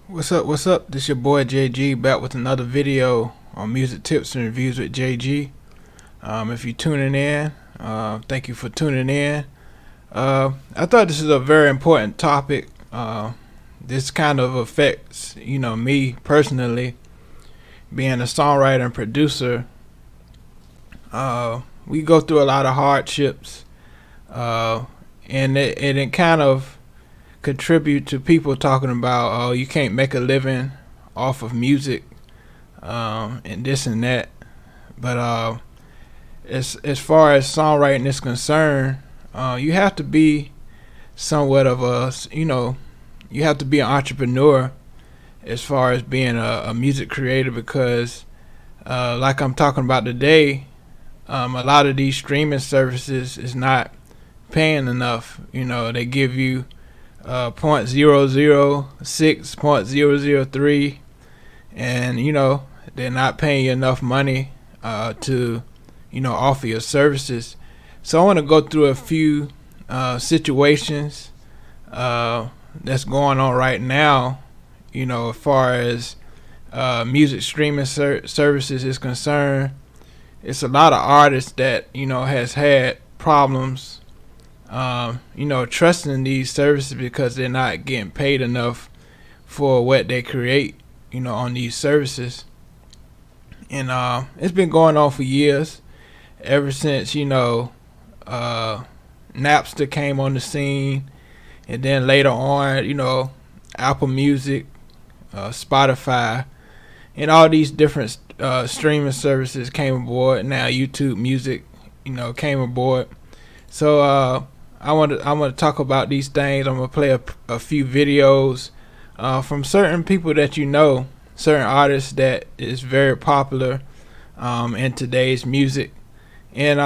What's up? What's up? This your boy JG back with another video on music tips and reviews with JG. If you're tuning in, thank you for tuning in. I thought this is a very important topic. This kind of affects, me personally, being a songwriter and producer. We go through a lot of hardships, and it kind of contribute to people talking about, oh, you can't make a living off of music, and this and that. But as far as songwriting is concerned, you have to be somewhat of you have to be an entrepreneur as far as being a music creator, because like I'm talking about today, a lot of these streaming services is not paying enough. They give you 0.006, 0.003, and they're not paying you enough money to offer your services. So I want to go through a few situations that's going on right now, as far as music streaming services is concerned. It's a lot of artists that has had problems trusting these services because they're not getting paid enough for what they create, on these services. And it's been going on for years, ever since, Napster came on the scene, and then later on, Apple Music, Spotify, and all these different streaming services came aboard. Now YouTube Music, came aboard. So I want to talk about these things. I'm gonna play a few videos from certain people that certain artists that is very popular in today's music, and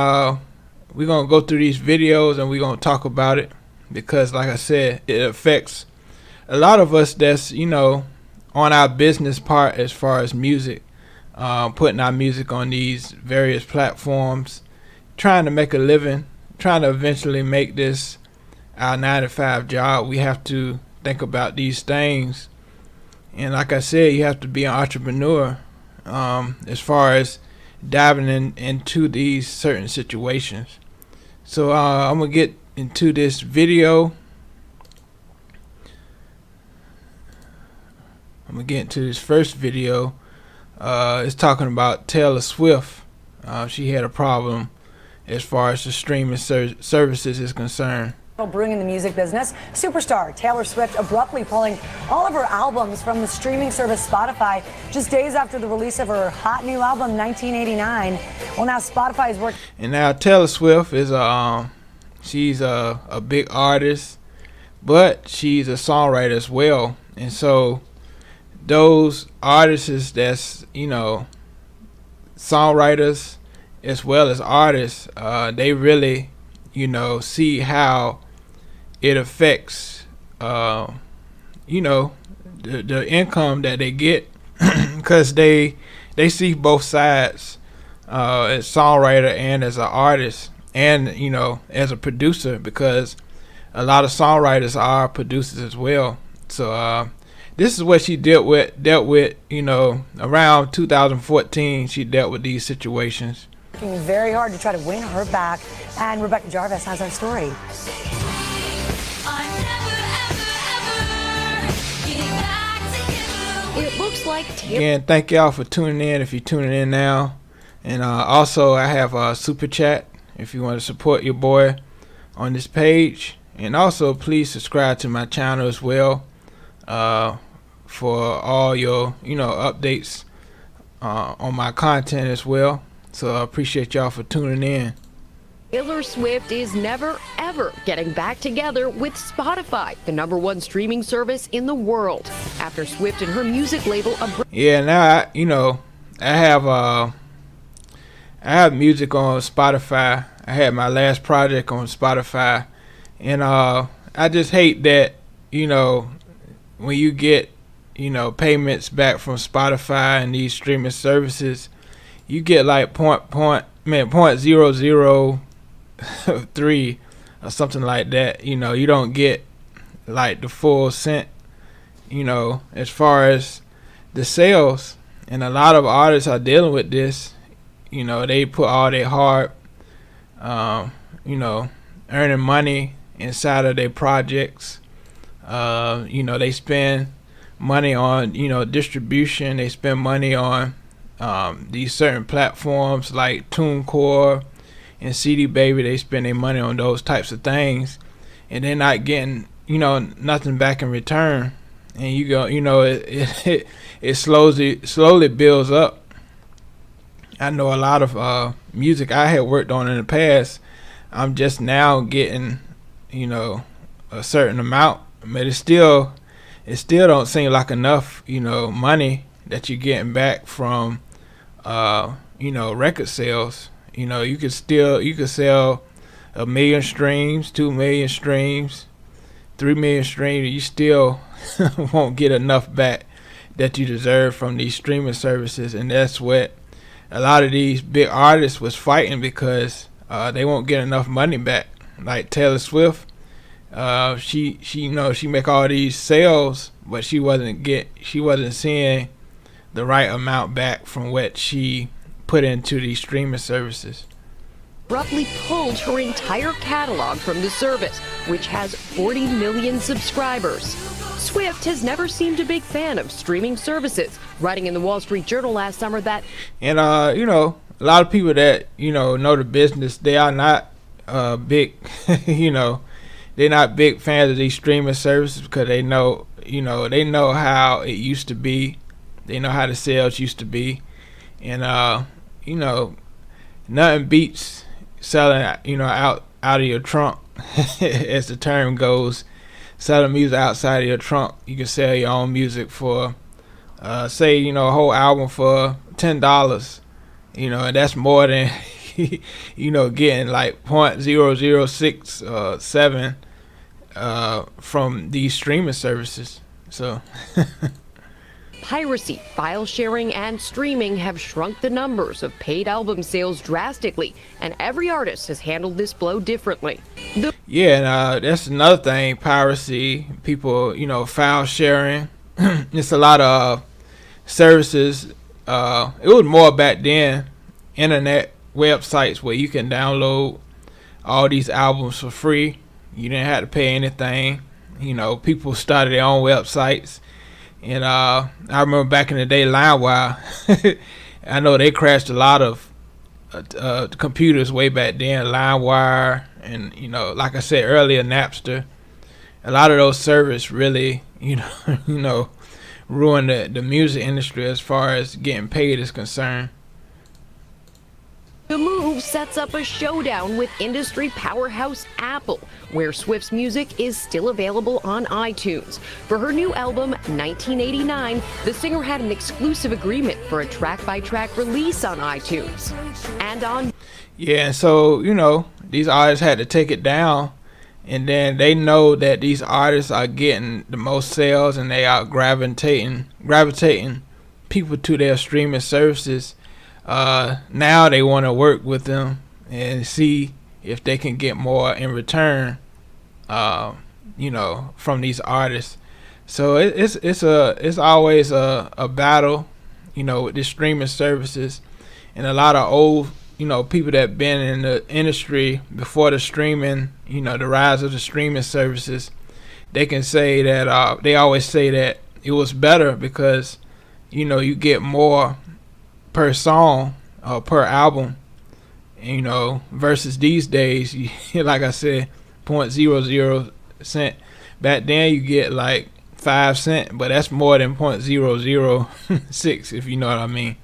we're gonna go through these videos and we're gonna talk about it, because, like I said, it affects a lot of us that's on our business part as far as music, putting our music on these various platforms, trying to make a living, trying to eventually make this our 9 to 5 job. We have to think about these things, and like I said, you have to be an entrepreneur as far as diving into these certain situations. So I'm gonna get into this video. I'm gonna get into this first video. It's talking about Taylor Swift. She had a problem as far as the streaming services is concerned. Brewing in the music business, superstar Taylor Swift abruptly pulling all of her albums from the streaming service Spotify just days after the release of her hot new album 1989. Well, now Spotify is working. And now Taylor Swift is she's a big artist, but she's a songwriter as well. And so those artists that's songwriters as well as artists, they really see how it affects the income that they get, because they see both sides, as songwriter and as an artist, and as a producer, because a lot of songwriters are producers as well. So this is what she dealt with around 2014. She dealt with these situations. Working very hard to try to win her back, and Rebecca Jarvis has our story. It looks like Again, thank y'all for tuning in, if you're tuning in now. And also, I have a super chat if you want to support your boy on this page. And also, please subscribe to my channel as well, for all your updates on my content as well. So I appreciate y'all for tuning in. Taylor Swift is never, ever getting back together with Spotify, the #1 streaming service in the world, after Swift and her music label... Yeah, now I have music on Spotify. I had my last project on Spotify, and I just hate that when you get payments back from Spotify and these streaming services, you get like 0.003 or something like that. You don't get like the full cent. as far as the sales, and a lot of artists are dealing with this. They put all their heart, earning money inside of their projects. They spend money on, distribution. They spend money on these certain platforms like TuneCore and CD Baby. They spend their money on those types of things, and they're not getting, nothing back in return. And it slowly builds up. I know a lot of music I had worked on in the past, I'm just now getting, a certain amount, but it still don't seem like enough, money that you're getting back from, record sales. You could sell 1 million streams, 2 million streams, 3 million streams, and you still won't get enough back that you deserve from these streaming services. And that's what a lot of these big artists was fighting, because they won't get enough money back. Like Taylor Swift, she make all these sales, but she wasn't seeing the right amount back from what she put into these streaming services. Abruptly pulled her entire catalog from the service, which has 40 million subscribers. Swift has never seemed a big fan of streaming services, writing in the Wall Street Journal last summer that, and a lot of people that know the business, they are not big they're not big fans of these streaming services, because they know how it used to be. They know how the sales used to be, and nothing beats selling out of your trunk as the term goes. Selling music outside of your trunk. You can sell your own music for say a whole album for $10, and that's more than getting like 0.006 from these streaming services. So piracy, file sharing, and streaming have shrunk the numbers of paid album sales drastically, and every artist has handled this blow differently. Yeah, and that's another thing, piracy, people, file sharing. It's a lot of services. It was more back then, internet websites where you can download all these albums for free. You didn't have to pay anything. People started their own websites. And I remember back in the day, LimeWire, I know they crashed a lot of computers way back then. LimeWire and, like I said earlier, Napster. A lot of those servers really, ruined the music industry as far as getting paid is concerned. The move sets up a showdown with industry powerhouse Apple, where Swift's music is still available on iTunes. For her new album, 1989, the singer had an exclusive agreement for a track-by-track release on iTunes. And so, these artists had to take it down, and then they know that these artists are getting the most sales, and they are gravitating people to their streaming services. Now they want to work with them and see if they can get more in return, from these artists. So it's always a battle, with the streaming services, and a lot of old, people that been in the industry before the streaming, the rise of the streaming services. They can say that they always say that it was better because, you get more per song or per album, versus these days, like I said, 0.00 cent. Back then you get like 5 cents, but that's more than 0.006, if you know what I mean.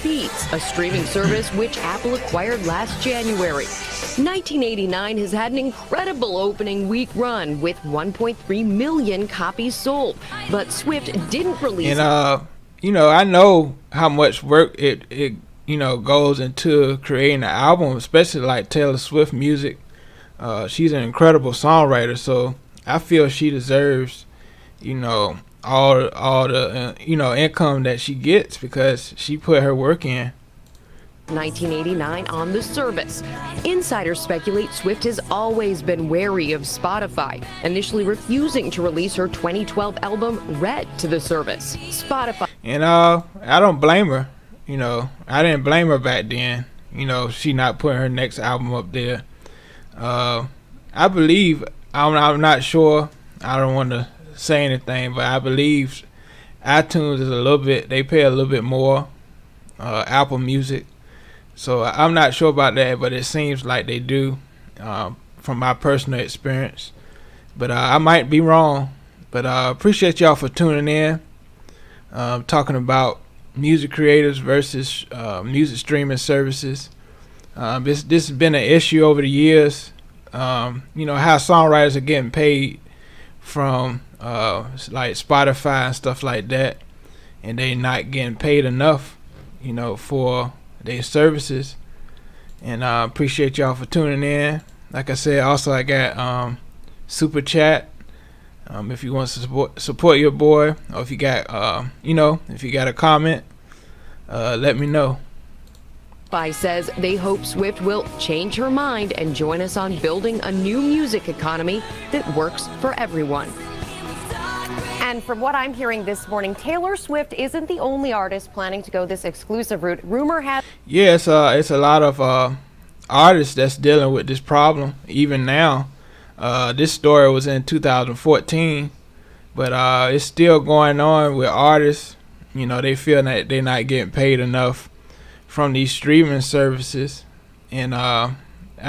Beats, a streaming service which Apple acquired last January. 1989 has had an incredible opening week run with 1.3 million copies sold, but Swift didn't release. And I know how much work it goes into creating an album, especially like Taylor Swift music. She's an incredible songwriter, so I feel she deserves, all the income that she gets because she put her work in. 1989 on the service. Insiders speculate Swift has always been wary of Spotify, initially refusing to release her 2012 album Red to the service. Spotify. And I don't blame her. You know, I didn't blame her back then. You know, she not putting her next album up there. I believe, I'm not sure. I don't want to say anything, but I believe iTunes is they pay a little bit more. Apple Music. So I'm not sure about that, but it seems like they do, from my personal experience. But I might be wrong. But I appreciate y'all for tuning in. Talking about music creators versus music streaming services. This has been an issue over the years. You know, how songwriters are getting paid from like Spotify and stuff like that, and they not getting paid enough, you know, for their services. And I appreciate y'all for tuning in. Like I said, also I got super chat. If you want to support your boy, or if you got you know, if you got a comment, let me know. Spotify says they hope Swift will change her mind and join us on building a new music economy that works for everyone. And from what I'm hearing this morning, Taylor Swift isn't the only artist planning to go this exclusive route. Rumor has... Yeah, it's a lot of artists that's dealing with this problem even now. This story was in 2014, but it's still going on with artists. You know, they feel that they're not getting paid enough from these streaming services, and I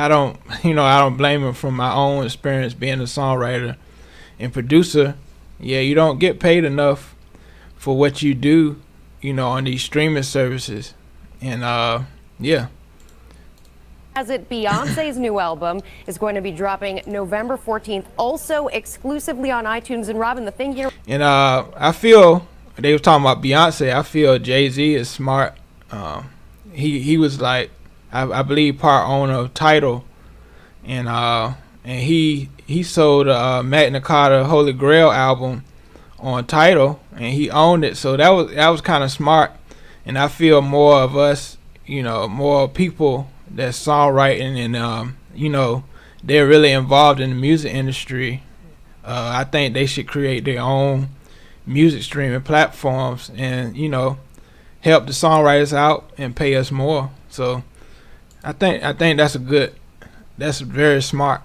don't blame them. From my own experience being a songwriter and producer, yeah, you don't get paid enough for what you do, you know, on these streaming services. And yeah. As Beyonce's new album is going to be dropping November 14th, also exclusively on iTunes. And Robin, the thing here, and I feel they were talking about Beyonce. I feel Jay-Z is smart. He was like, I believe, part owner of Tidal, and he sold Magna Carta Holy Grail album on Tidal, and he owned it. So that was kind of smart. And I feel more of us, you know, more people that's songwriting and you know, they're really involved in the music industry. I think they should create their own music streaming platforms and, you know, help the songwriters out and pay us more. So I think that's very smart.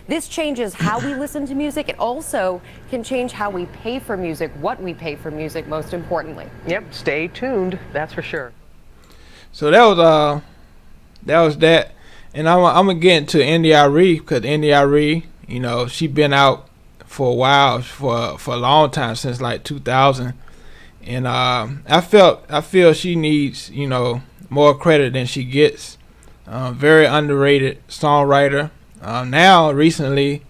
this changes how we listen to music. It also can change how we pay for music, what we pay for music, most importantly. Yep, stay tuned, that's for sure. So that was that. And I'm gonna get into India.Arie, because India.Arie, you know, she been out for a while, for a long time, since like 2000. And I feel she needs, you know, more credit than she gets. Very underrated songwriter. Now recently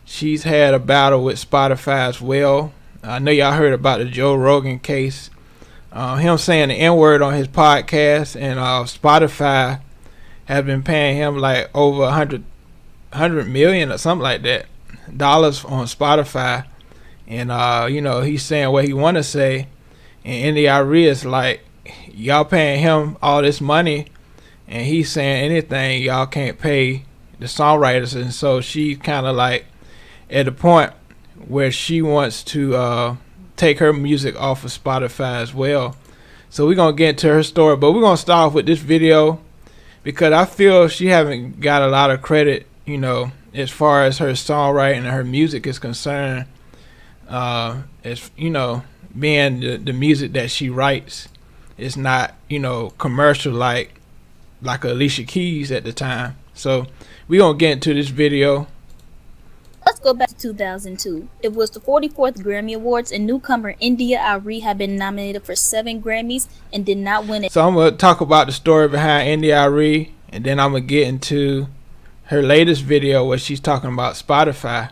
she's had a battle with Spotify as well. I know y'all heard about the Joe Rogan case. Him saying the N-word on his podcast, and Spotify have been paying him like over 100 million or something like that dollars on Spotify. And you know, he's saying what he want to say, and India.Arie is like, y'all paying him all this money, and he's saying anything y'all can't pay the songwriters. And so she kind of like at the point where she wants to take her music off of Spotify as well. So we're gonna get into her story, but we're gonna start off with this video because I feel she haven't got a lot of credit, you know, as far as her songwriting and her music is concerned. As you know, being the music that she writes is not, you know, commercial like Alicia Keys at the time. So we're gonna get into this video. Let's go back to 2002. It was the 44th Grammy Awards, and newcomer India.Arie had been nominated for 7 Grammys and did not win it. So I'm gonna talk about the story behind India.Arie, and then I'm gonna get into her latest video where she's talking about Spotify.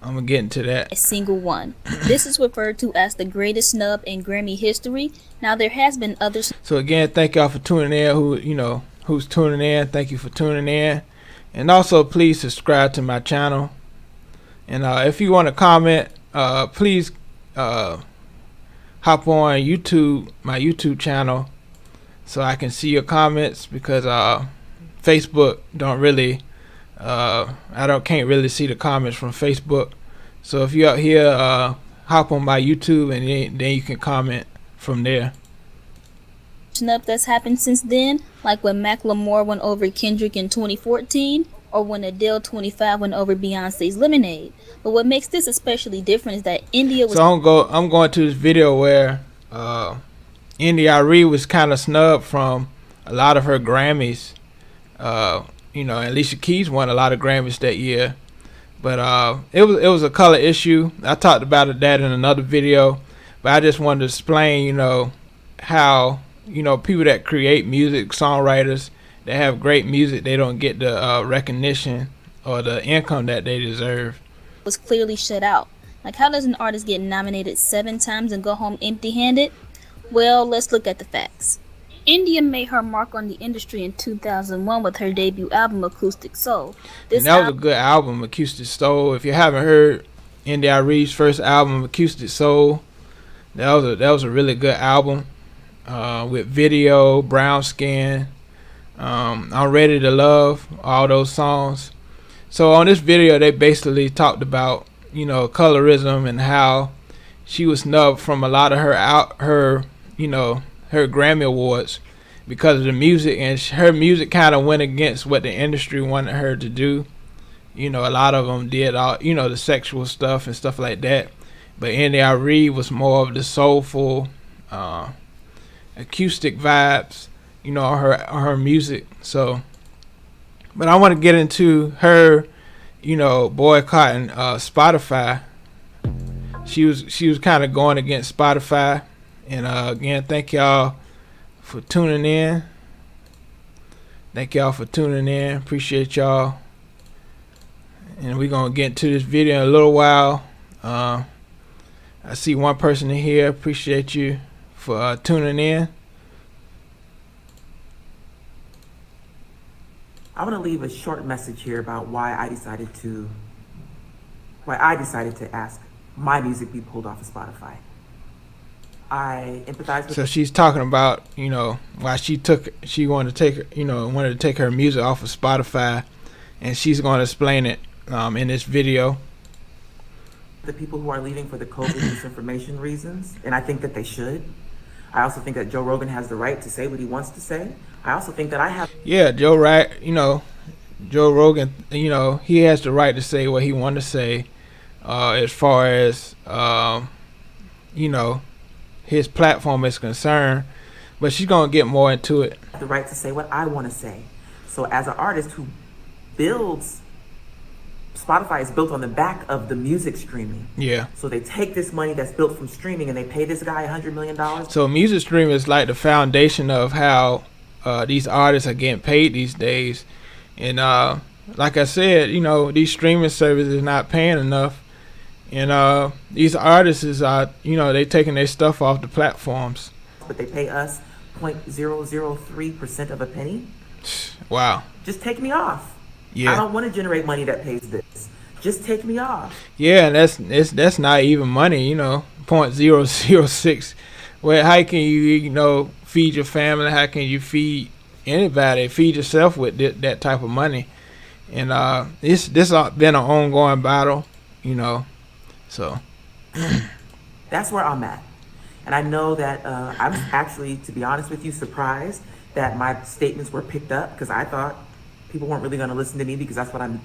I'm gonna get into that. A single one. This is referred to as the greatest snub in Grammy history. Now there has been others. So again, thank y'all for tuning in. Who's tuning in? Thank you for tuning in, and also please subscribe to my channel. And if you want to comment, please hop on YouTube, my YouTube channel, so I can see your comments, because Facebook don't really can't really see the comments from Facebook. So if you're out here, hop on my YouTube, and then you can comment from there. Up that's happened since then, like when Macklemore went over Kendrick in 2014, or when Adele 25 went over Beyonce's Lemonade. But what makes this especially different is that India was. So I'm going to this video where India.Arie was kind of snubbed from a lot of her Grammys. Alicia Keys won a lot of Grammys that year, but it was a color issue. I talked about that in another video, but I just wanted to explain, how people that create music, songwriters that have great music, they don't get the recognition or the income that they deserve. Was clearly shut out. Like, how does an artist get nominated 7 times and go home empty-handed? Well, let's look at the facts. India made her mark on the industry in 2001 with her debut album, Acoustic Soul. And that was a good album, Acoustic Soul. If you haven't heard India.Arie's first album, Acoustic Soul, that was a really good album. With video, Brown Skin, I'm Ready to Love, all those songs. So on this video, they basically talked about, colorism and how she was snubbed from a lot of her Grammy Awards because of the music, and her music kind of went against what the industry wanted her to do. A lot of them did all, the sexual stuff and stuff like that. But India.Arie was more of the soulful, acoustic vibes, her music. So, but I want to get into her, boycotting Spotify. She was kind of going against Spotify, and again, thank y'all for tuning in. Appreciate y'all, and we're gonna get into this video in a little while. I see one person in here. Appreciate you for tuning in. I want to leave a short message here about why I decided to ask my music be pulled off of Spotify. I empathize with. So she's talking about, why she wanted to take her music off of Spotify, and she's going to explain it in this video. The people who are leaving for the COVID misinformation reasons, and I think that they should. I also think that Joe Rogan has the right to say what he wants to say. I also think that I have. Yeah, Joe Rogan, he has the right to say what he wants to say, as far as, his platform is concerned. But she's going to get more into it. The right to say what I want to say. So as an artist who builds, Spotify is built on the back of the music streaming. Yeah. So they take this money that's built from streaming and they pay this guy $100 million. So music streaming is like the foundation of how these artists are getting paid these days. And like I said, these streaming services are not paying enough. And these artists are, they taking their stuff off the platforms. But they pay us 0.003% of a penny. Wow. Just take me off. Yeah. I don't want to generate money that pays this. Just take me off. Yeah, and that's not even money, 0.006. Well, how can you, feed your family? How can you feed anybody? Feed yourself with that type of money? And this been an ongoing battle, So that's where I'm at. And I know that I'm actually, to be honest with you, surprised that my statements were picked up, because I thought people weren't really going to listen to me, because that's what I'm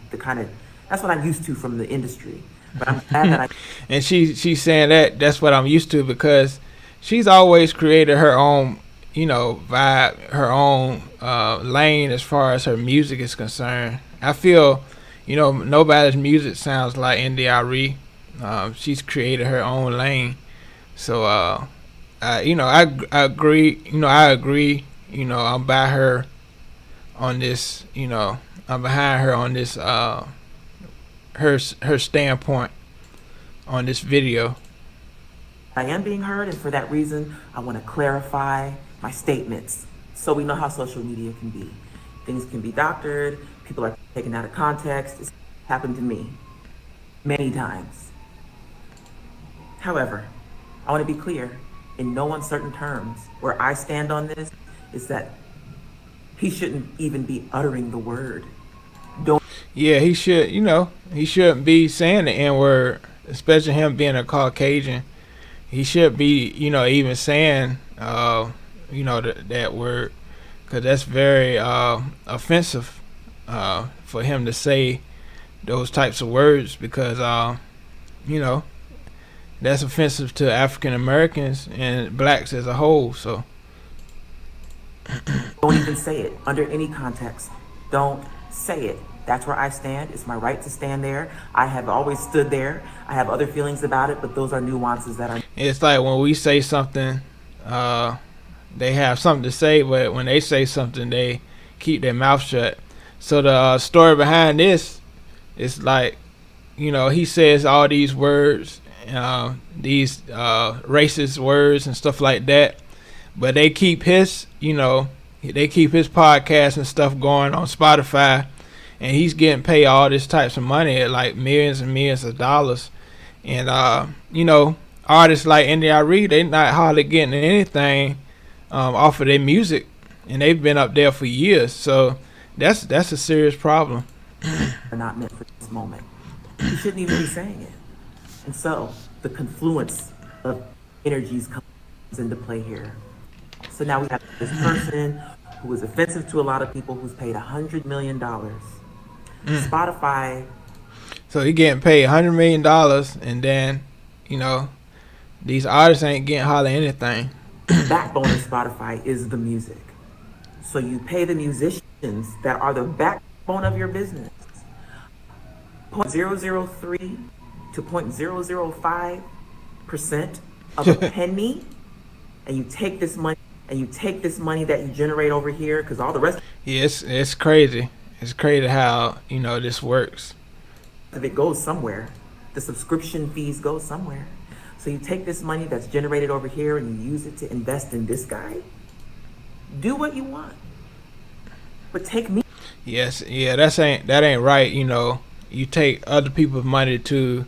used to from the industry. But I'm glad that and she's saying that's what I'm used to, because she's always created her own, vibe, her own lane as far as her music is concerned. I feel, nobody's music sounds like India.Arie. She's created her own lane. So I agree. I agree. I'm by her on this. I'm behind her on this. Her standpoint on this video. I am being heard, and for that reason, I want to clarify my statements so we know how social media can be. Things can be doctored. People are taken out of context. It's happened to me many times. However, I want to be clear, in no uncertain terms, where I stand on this is that he shouldn't even be uttering the word. Don't. Yeah, he should. He shouldn't be saying the N word, especially him being a Caucasian. He should be, even saying, that word, because that's very offensive for him to say those types of words, because that's offensive to African Americans and blacks as a whole. So don't even say it under any context. Don't say it. That's where I stand. It's my right to stand there. I have always stood there. I have other feelings about it, but those are nuances that are. It's like when we say something, they have something to say, but when they say something, they keep their mouth shut. So the story behind this is like, he says all these words, these racist words and stuff like that, but they keep his, they keep his podcast and stuff going on Spotify, and he's getting paid all this types of money, like millions and millions of dollars. And artists like India.Arie, they not hardly getting anything off of their music, and they've been up there for years. So that's a serious problem. Are not meant for this moment. You shouldn't even be saying it. And so the confluence of energies comes into play here. So now we have this person who is offensive to a lot of people, who's paid $100 million. Spotify. So he getting paid $100 million, and then, these artists ain't getting hardly anything. The backbone of Spotify is the music. So you pay the musicians that are the backbone of your business 0.003 to 0.005% of a penny, and you take this money that you generate over here, because all the rest it's crazy. It's crazy how this works. of it goes somewhere. The subscription fees go somewhere. So you take this money that's generated over here and you use it to invest in this guy. Do what you want, but take me. Yes, yeah, that ain't right. You take other people's money to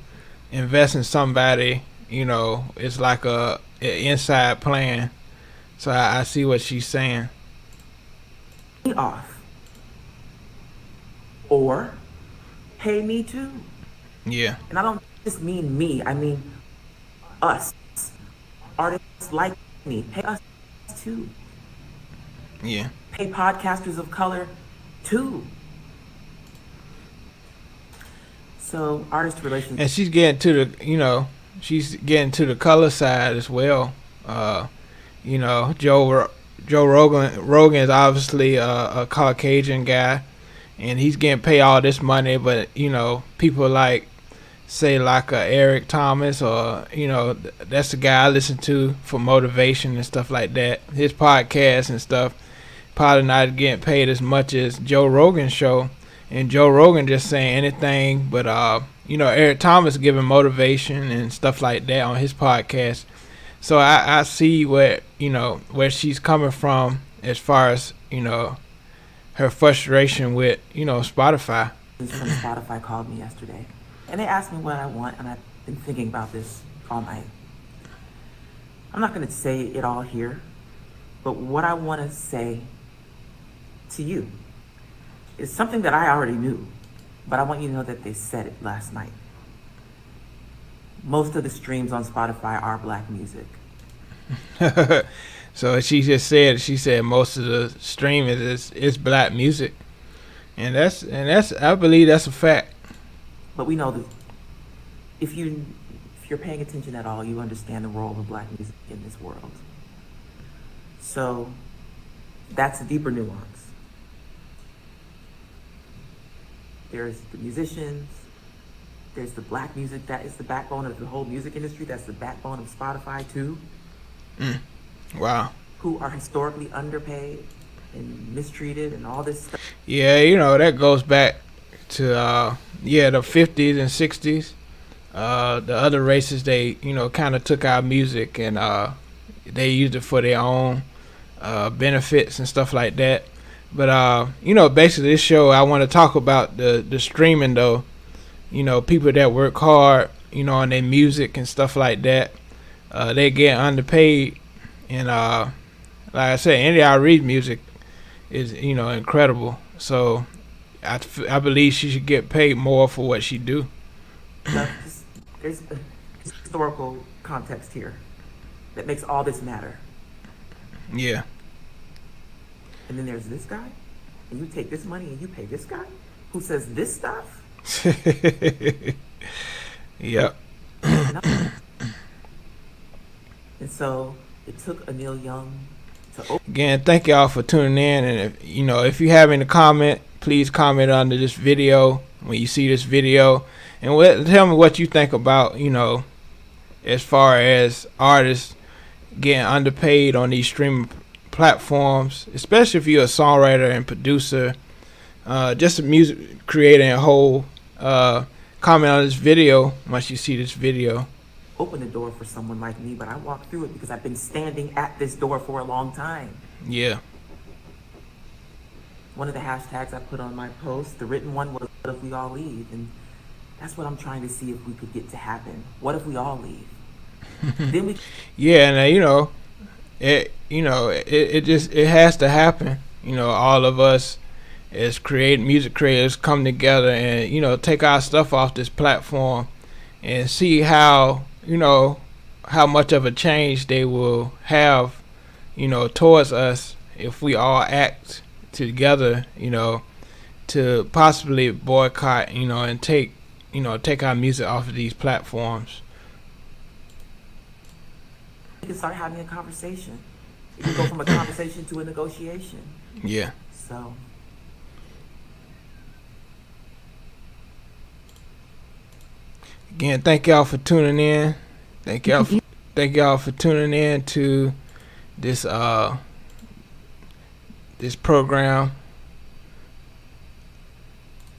invest in somebody. It's like an inside plan. So I see what she's saying. Off, or pay me too. Yeah. And I don't just mean me. I mean us, artists like me. Pay us too. Yeah. Pay podcasters of color too. So artist relations. And she's getting to the, she's getting to the color side as well. Joe Rogan is obviously a Caucasian guy, and he's getting paid all this money. But people like Eric Thomas, or that's the guy I listen to for motivation and stuff like that. His podcast and stuff probably not getting paid as much as Joe Rogan's show, and Joe Rogan just saying anything. But Eric Thomas giving motivation and stuff like that on his podcast. So I see where she's coming from as far as her frustration with Spotify. From Spotify called me yesterday, and they asked me what I want, and I've been thinking about this all night. I'm not going to say it all here, but what I want to say to you is something that I already knew, but I want you to know that they said it last night. Most of the streams on Spotify are black music. So she said most of the streaming is black music, and that's I believe that's a fact. But we know that if you're paying attention at all, you understand the role of black music in this world. So that's a deeper nuance. There's the musicians. There's the black music that is the backbone of the whole music industry. That's the backbone of Spotify too. Wow. Who are historically underpaid and mistreated and all this stuff. Yeah, that goes back to the 50s and 60s. The other races, they kind of took our music and they used it for their own benefits and stuff like that. But basically this show, I want to talk about the streaming though. People that work hard, on their music and stuff like that, they get underpaid. And like I said, India.Arie music is, incredible. So I believe she should get paid more for what she do. There's a historical context here that makes all this matter. Yeah. And then there's this guy, and you take this money and you pay this guy who says this stuff. Yep. And so it took Anil Young to Again, thank y'all for tuning in. And if you have any comment, please comment under this video when you see this video, and tell me what you think about, as far as artists getting underpaid on these streaming platforms, especially if you're a songwriter and producer, just a music creator in whole. Comment on this video once you see this video. open the door for someone like me, but I walked through it because I've been standing at this door for a long time. Yeah. One of the hashtags I put on my post, the written one, was "What if we all leave?" And that's what I'm trying to see if we could get to happen. What if we all leave? Then we. Yeah, and it has to happen. All of us as music creators come together and take our stuff off this platform and see how how much of a change they will have towards us if we all act together to possibly boycott and take our music off of these platforms. We can start having a conversation. It can go from a conversation to a negotiation. Yeah. So. Again, thank y'all for tuning in. Thank y'all for tuning in to this this program.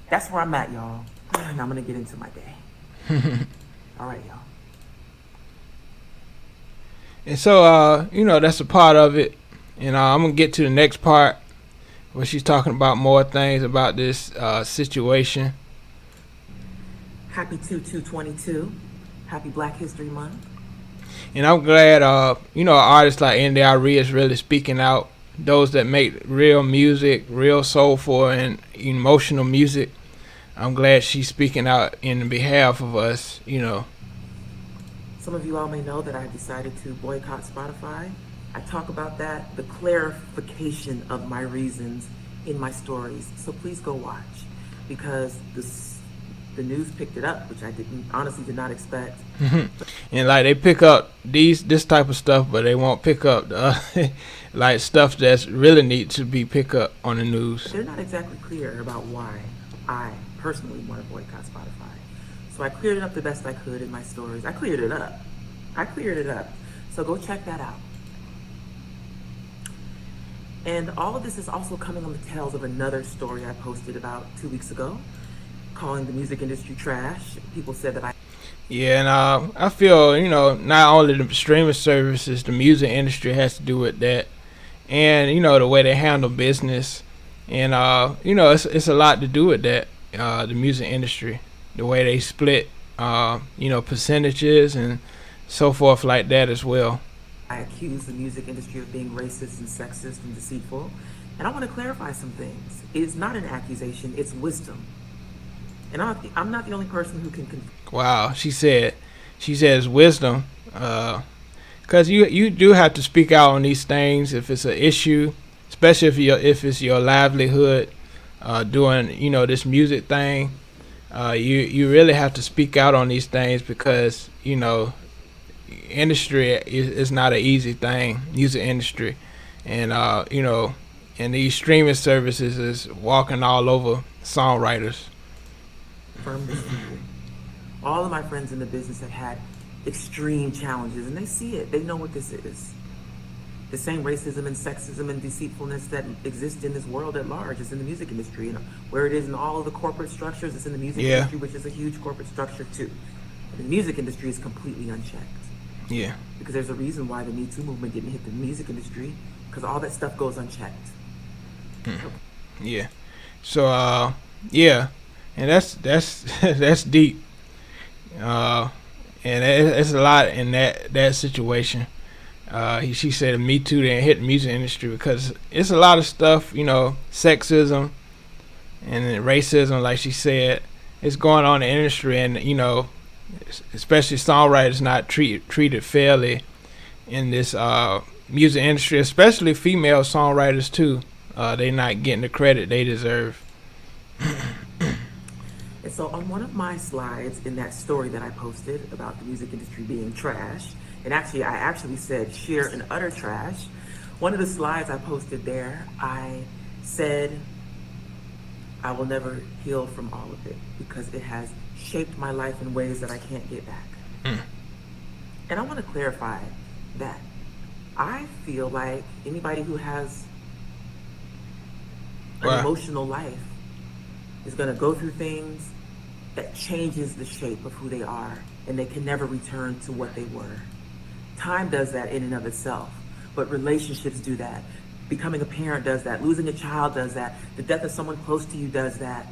That's where I'm at, y'all. And I'm gonna get into my day. All right, y'all. And so, that's a part of it. And I'm gonna get to the next part where she's talking about more things about this situation. Happy 2/2/22. Happy Black History Month. And I'm glad, artists like India.Arie is really speaking out. Those that make real music, real soulful and emotional music. I'm glad she's speaking out in behalf of us, Some of you all may know that I decided to boycott Spotify. I talk about that, the clarification of my reasons in my stories. So please go watch, because the news picked it up, which I honestly did not expect. And like they pick up this type of stuff, but they won't pick up the like stuff that's really need to be picked up on the news. They're not exactly clear about why I personally want to boycott Spotify. So I cleared it up the best I could in my stories. I cleared it up. So go check that out. And all of this is also coming on the tails of another story I posted about 2 weeks ago, calling the music industry trash. People said that Yeah, and I feel, not only the streaming services, the music industry has to do with that. And, the way they handle business. And, it's a lot to do with that, the music industry. The way they split, percentages and so forth like that as well. I accuse the music industry of being racist and sexist and deceitful. And I want to clarify some things. It's not an accusation, it's wisdom. And I'm not the only person who can. Wow, she says wisdom, because you do have to speak out on these things if it's an issue, especially if it's your livelihood, doing this music thing. You really have to speak out on these things because industry is not an easy thing, music industry, and and these streaming services is walking all over songwriters. Firm this deeply. All of my friends in the business have had extreme challenges, and they see it. They know what this is. The same racism and sexism and deceitfulness that exist in this world at large is in the music industry. Where it is in all of the corporate structures, it's in the music industry, which is a huge corporate structure too. The music industry is completely unchecked. Yeah. Because there's a reason why the Me Too movement didn't hit the music industry, because all that stuff goes unchecked. Yeah. So yeah. And that's that's deep, and it's a lot in that situation, She said Me Too didn't hit the music industry because it's a lot of stuff, sexism and racism, like she said, it's going on in the industry, and especially songwriters not treated fairly in this music industry, especially female songwriters too. They not getting the credit they deserve. And so on one of my slides in that story that I posted about the music industry being trash, and I actually said sheer and utter trash, one of the slides I posted there, I said, I will never heal from all of it because it has shaped my life in ways that I can't get back. And I want to clarify that I feel like anybody who has an emotional life is going to go through things that changes the shape of who they are, and they can never return to what they were. Time does that in and of itself, but relationships do that. Becoming a parent does that. Losing a child does that. The death of someone close to you does that.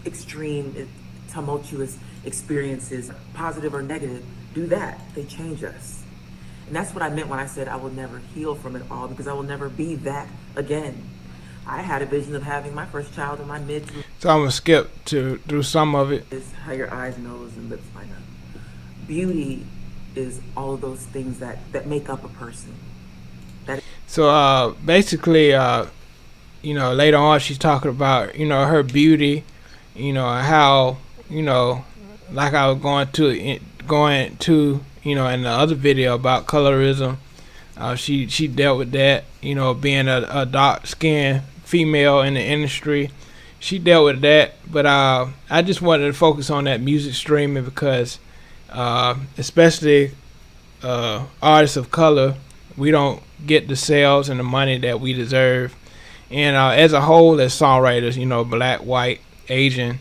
Extreme, tumultuous experiences, positive or negative, do that. They change us. And that's what I meant when I said I will never heal from it all, because I will never be that again. I had a vision of having my first child in my mid to So I'm gonna skip through some of it. is how your eyes, nose, and lips line up. Beauty is all of those things that make up a person. So basically, later on she's talking about her beauty, how like I was going to in the other video about colorism. She dealt with that, being a dark skinned female in the industry. She dealt with that, but I just wanted to focus on that music streaming because especially artists of color, we don't get the sales and the money that we deserve. And as a whole, as songwriters, black, white, Asian,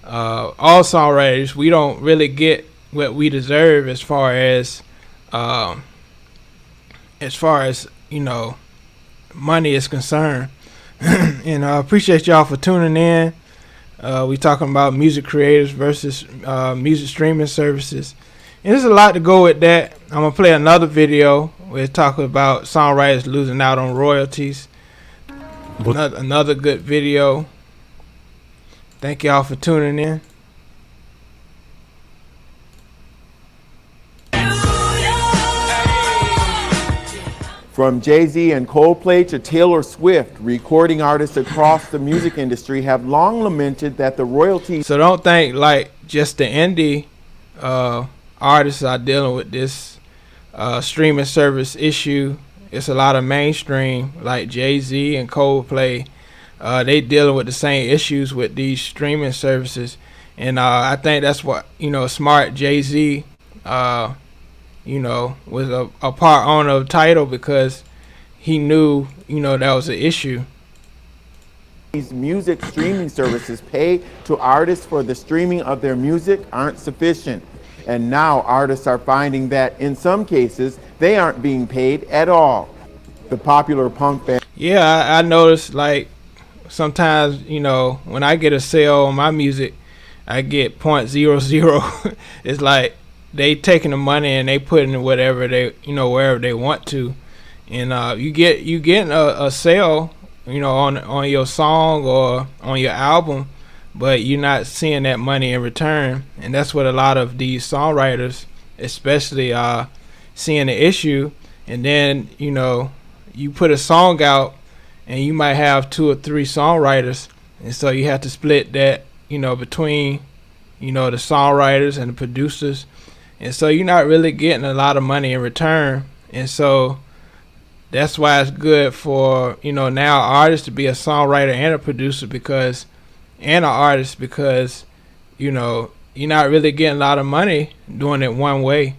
all songwriters, we don't really get what we deserve as far as money is concerned. And I appreciate y'all for tuning in. We talking about music creators versus music streaming services, and there's a lot to go with that. I'm gonna play another video where it's talking about songwriters losing out on royalties. Another good video. Thank y'all for tuning in. From Jay-Z and Coldplay to Taylor Swift, recording artists across the music industry have long lamented that the royalties... So don't think like just the indie artists are dealing with this streaming service issue. It's a lot of mainstream like Jay-Z and Coldplay. They dealing with the same issues with these streaming services. And I think that's what, smart Jay-Z was a part owner of Tidal because he knew, that was an issue. These music streaming services pay to artists for the streaming of their music aren't sufficient. And now artists are finding that in some cases, they aren't being paid at all. The popular punk band... Yeah, I noticed like sometimes, when I get a sale on my music, I get 0.00. It's like they taking the money and they putting it whatever they wherever they want to, and you getting a sale on your song or on your album, but you're not seeing that money in return. And that's what a lot of these songwriters especially are seeing the issue. And then you put a song out and you might have 2 or 3 songwriters, and so you have to split that between the songwriters and the producers. And so you're not really getting a lot of money in return. And so that's why it's good for, now artists to be a songwriter and a producer and an artist because, you're not really getting a lot of money doing it one way.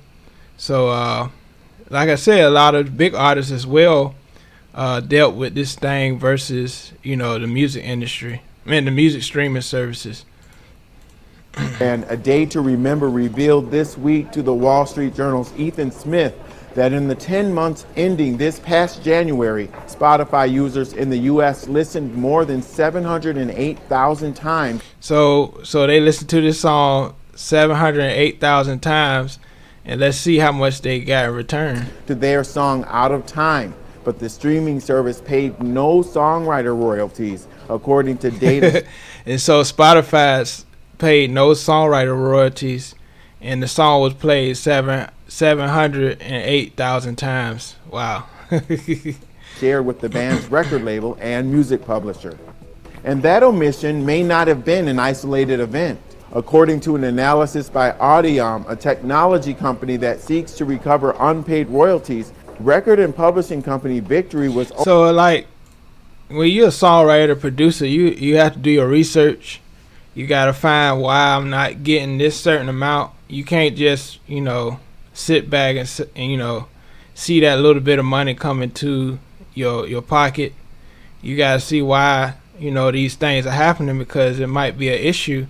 So, like I said, a lot of big artists as well dealt with this thing versus, the music industry. The music streaming services. And A Day to Remember revealed this week to the Wall Street Journal's Ethan Smith that in the 10 months ending this past January, Spotify users in the U.S. listened more than 708,000 times. So they listened to this song 708,000 times, and let's see how much they got in return. To their song Out of Time, but the streaming service paid no songwriter royalties, according to data. And so Spotify's paid no songwriter royalties, and the song was played 708,000 times. Wow. shared with the band's record label and music publisher. And that omission may not have been an isolated event. According to an analysis by Audiom, a technology company that seeks to recover unpaid royalties, record and publishing company Victory was... So, like, when you're a songwriter, producer, you have to do your research. You got to find why I'm not getting this certain amount. You can't just, sit back and see that little bit of money coming to your pocket. You got to see why, these things are happening, because it might be an issue.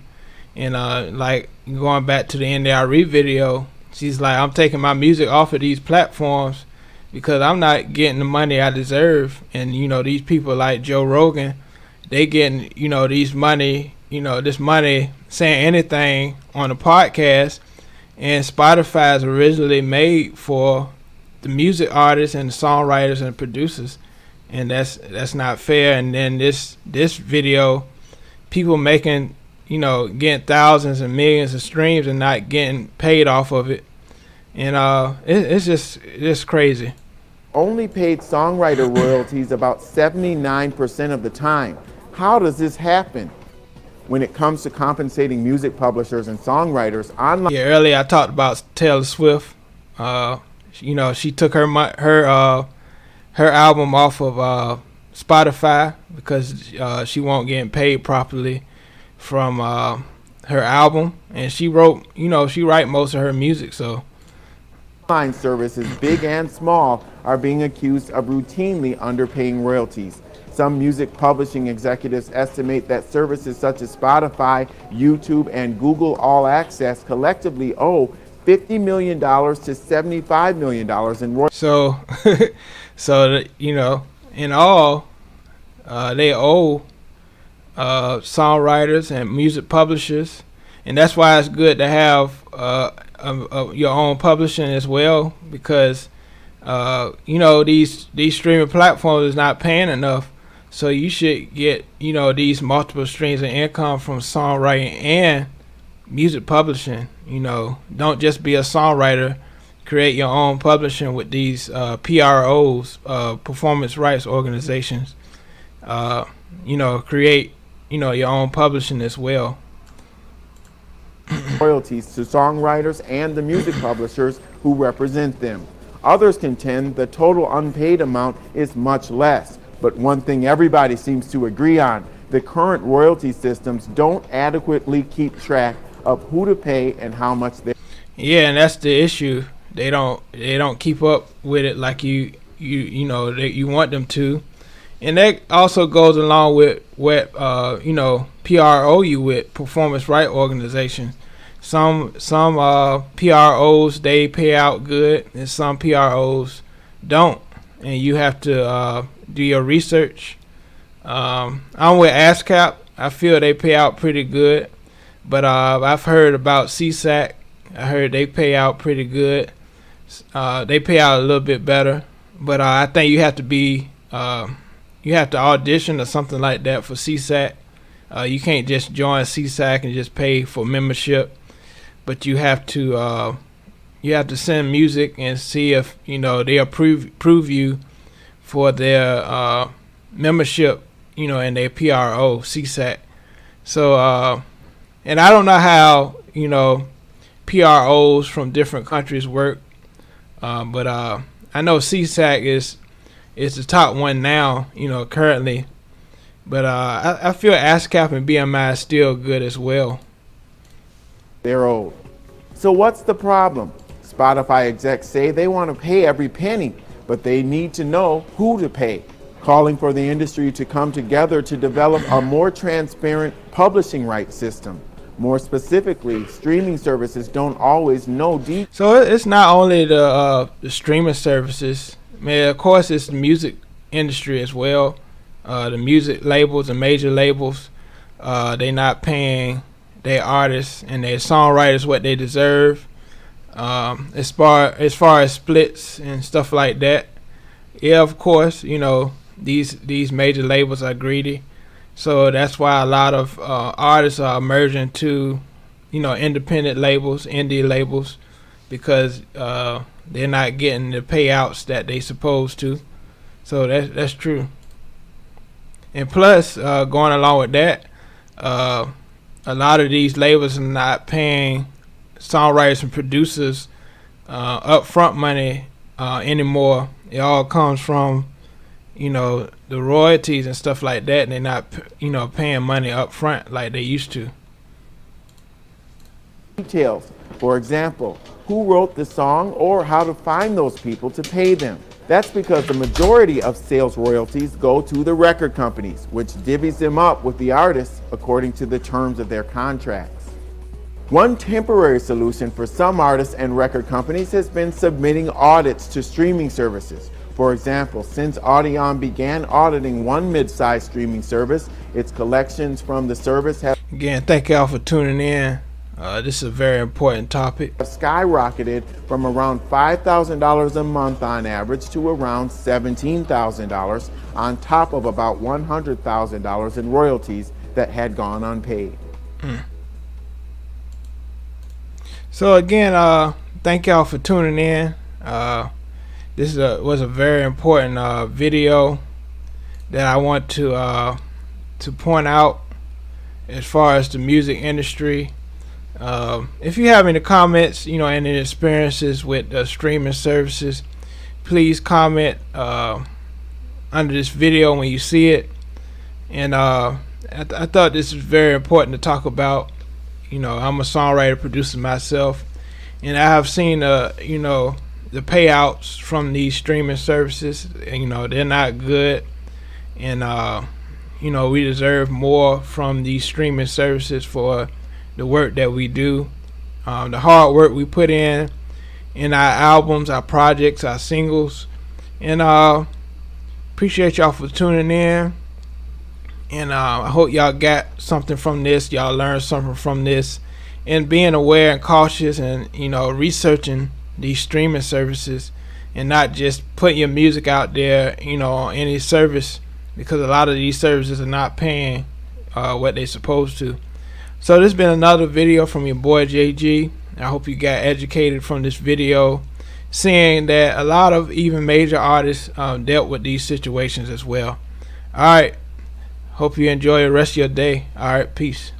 And like going back to the NDRE video, she's like, I'm taking my music off of these platforms because I'm not getting the money I deserve. And these people like Joe Rogan, they getting this money saying anything on a podcast. And Spotify is originally made for the music artists and the songwriters and producers, and that's not fair. And then this video, people making getting thousands and millions of streams and not getting paid off of it, and it's just crazy. Only paid songwriter royalties about 79% of the time. How does this happen? When it comes to compensating music publishers and songwriters online. Yeah, earlier I talked about Taylor Swift. She took her album off of Spotify because she won't get paid properly from her album, and she write most of her music. So online services, big and small, are being accused of routinely underpaying royalties. Some music publishing executives estimate that services such as Spotify, YouTube, and Google All Access collectively owe $50 million to $75 million in royalties. So, in all, they owe songwriters and music publishers, and that's why it's good to have your own publishing as well, because these streaming platforms is not paying enough. So you should get, these multiple streams of income from songwriting and music publishing. Don't just be a songwriter. Create your own publishing with these PROs, performance rights organizations. Create, your own publishing as well. Royalties to songwriters and the music publishers who represent them. Others contend the total unpaid amount is much less. But one thing everybody seems to agree on, the current royalty systems don't adequately keep track of who to pay and how much they... Yeah, and that's the issue. They don't keep up with it like you want them to. And that also goes along with what PRO you with, performance right organizations. Some PROs, they pay out good, and some PROs don't. And you have to do your research. I'm with ASCAP. I feel they pay out pretty good, but I've heard about CSAC. I heard they pay out pretty good. They pay out a little bit better, but I think you have to audition or something like that for CSAC. You can't just join CSAC and just pay for membership, but you have to send music and see if they approve you for their membership, in their PRO, CSAC. So, and I don't know how, PROs from different countries work, but I know CSAC is the top one now, currently. But I feel ASCAP and BMI is still good as well. They're old. So what's the problem? Spotify execs say they want to pay every penny, but they need to know who to pay, calling for the industry to come together to develop a more transparent publishing rights system. More specifically, streaming services don't always know deep. So it's not only the streaming services. Of course, it's the music industry as well. The music labels and major labels, they're not paying their artists and their songwriters what they deserve. As far as splits and stuff like that, yeah, of course, you know, these major labels are greedy, so that's why a lot of artists are merging to, you know, independent labels, indie labels, because they're not getting the payouts that they supposed to. So that's true. And plus, going along with that, a lot of these labels are not paying songwriters and producers upfront money anymore. It all comes from, you know, the royalties and stuff like that, and they're not, you know, paying money up front like they used to. Details, for example, who wrote the song or how to find those people to pay them. That's because the majority of sales royalties go to the record companies, which divvies them up with the artists according to the terms of their contracts. One temporary solution for some artists and record companies has been submitting audits to streaming services. For example, since Audion began auditing one mid-sized streaming service, its collections from the service have Again, thank y'all for tuning in. This is a very important topic. skyrocketed from around $5,000 a month on average to around $17,000 on top of about $100,000 in royalties that had gone unpaid. So again, thank y'all for tuning in. This was a very important video that I want to point out as far as the music industry. If you have any comments, you know, any experiences with streaming services, please comment under this video when you see it. And I thought this was very important to talk about. You know, I'm a songwriter, producer myself, and I have seen you know, the payouts from these streaming services. And, you know, they're not good, and you know, we deserve more from these streaming services for the work that we do, the hard work we put in our albums, our projects, our singles. And appreciate y'all for tuning in, and I hope y'all got something from this, y'all learned something from this, and being aware and cautious, and, you know, researching these streaming services and not just putting your music out there, you know, on any service, because a lot of these services are not paying what they're supposed to. So this has been another video from your boy JG. I hope you got educated from this video, seeing that a lot of even major artists dealt with these situations as well. Alright, hope you enjoy the rest of your day. Alright, peace.